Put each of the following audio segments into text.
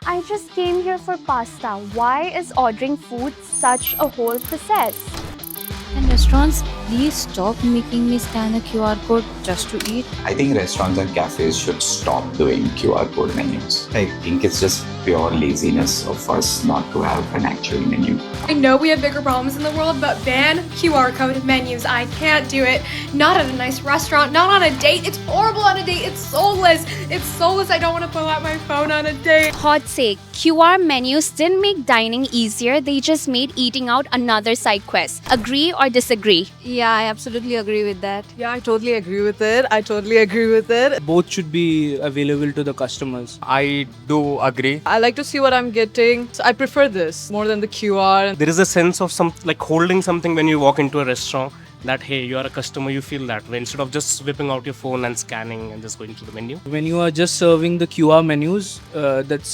I just came here for pasta. Why is ordering food such a whole process? And restaurants, please stop making me scan a QR code just to eat. I think restaurants and cafes should stop doing QR code menus. I think it's just pure laziness of us not to have an actual menu. I know we have bigger problems in the world, but ban QR code menus. I can't do it. Not at a nice restaurant, not on a date. It's horrible on a date. It's soulless. It's soulless. I don't want to pull out my phone on a date. Hot sake, QR menus didn't make dining easier, they just made eating out another side quest. Agree or disagree? Yeah, I absolutely agree with that. Yeah, I totally agree with it. Both should be available to the customers. I do agree. I like to see what I'm getting. So I prefer this more than the QR. There is a sense of holding something when you walk into a restaurant, that hey, you are a customer, you feel that way, instead of just whipping out your phone and scanning and just going to the menu. When you are just serving the QR menus,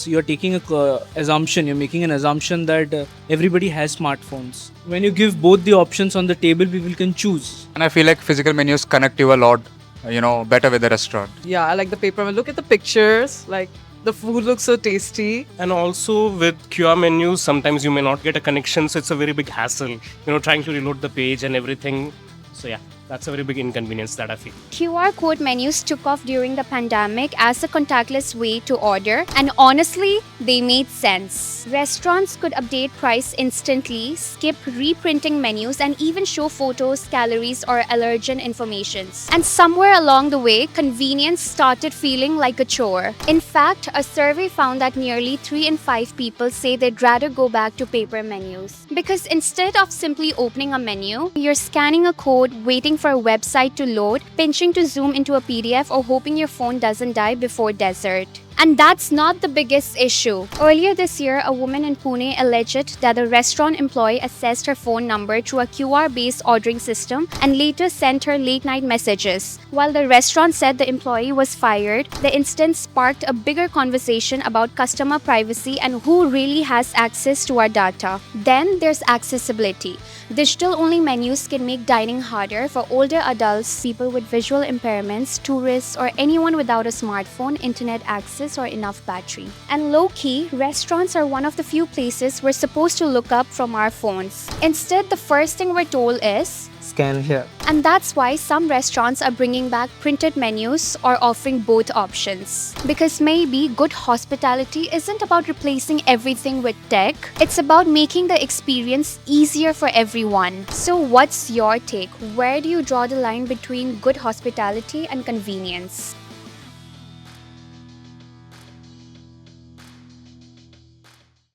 you're taking a assumption. You're making an assumption that everybody has smartphones. When you give both the options on the table, people can choose. And I feel like physical menus connect you a lot, better with the restaurant. Yeah, I like the paper. Look at the pictures. Like, the food looks so tasty. And also with QR menus, sometimes you may not get a connection, so it's a very big hassle, trying to reload the page and everything. So yeah, that's a very big inconvenience that I feel. QR code menus took off during the pandemic as a contactless way to order, and honestly, they made sense. Restaurants could update price instantly, skip reprinting menus, and even show photos, calories, or allergen informations. And somewhere along the way, convenience started feeling like a chore. In fact, a survey found that nearly 3 in 5 people say they'd rather go back to paper menus. Because instead of simply opening a menu, you're scanning a code, waiting for a website to load, pinching to zoom into a PDF, or hoping your phone doesn't die before dessert. And that's not the biggest issue. Earlier this year, a woman in Pune alleged that a restaurant employee assessed her phone number through a QR-based ordering system and later sent her late-night messages. While the restaurant said the employee was fired, the incident sparked a bigger conversation about customer privacy and who really has access to our data. Then there's accessibility. Digital-only menus can make dining harder for older adults, people with visual impairments, tourists, or anyone without a smartphone, internet access, or enough battery. And low-key, restaurants are one of the few places we're supposed to look up from our phones. Instead, the first thing we're told is, Scan here. and that's why some restaurants are bringing back printed menus or offering both options. Because maybe good hospitality isn't about replacing everything with tech, it's about making the experience easier for everyone. So what's your take? Where do you draw the line between good hospitality and convenience?